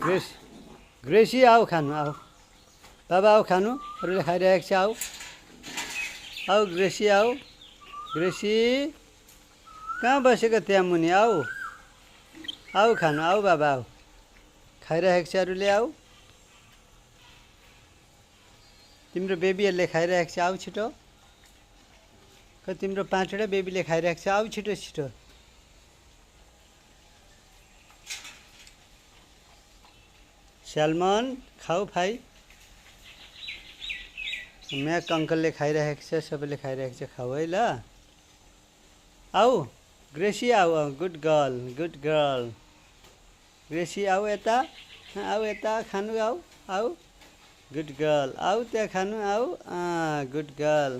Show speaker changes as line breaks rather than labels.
ग्रेसी आऊ खानु आऊ बाबा आऊ खानु अरूले खाइरहेको छ आऊ आऊ ग्रेसी आऊ ग्रेसी कहाँ बसेको त्यहाँ मुनि आऊ आऊ खानु आऊ बाबा आऊ खाइरहेको छ अरूले आऊ तिम्रो बेबीहरूले खाइरहेको छ आऊ छिटो तिम्रो 5वटा बेबीले खाइरहेको छ आऊ छिटो छिटो स्यालमन खाऊ भाइ म्याक अङ्कलले खाइरहेको छ सबैले खाइरहेको छ खाऊ है ल आऊ ग्रेसी आऊ गुड गर्ल ग्रेसी आऊ यता खानु आऊ आऊ गुड गर्ल आऊ त्यहाँ खानु आऊ गुड गर्ल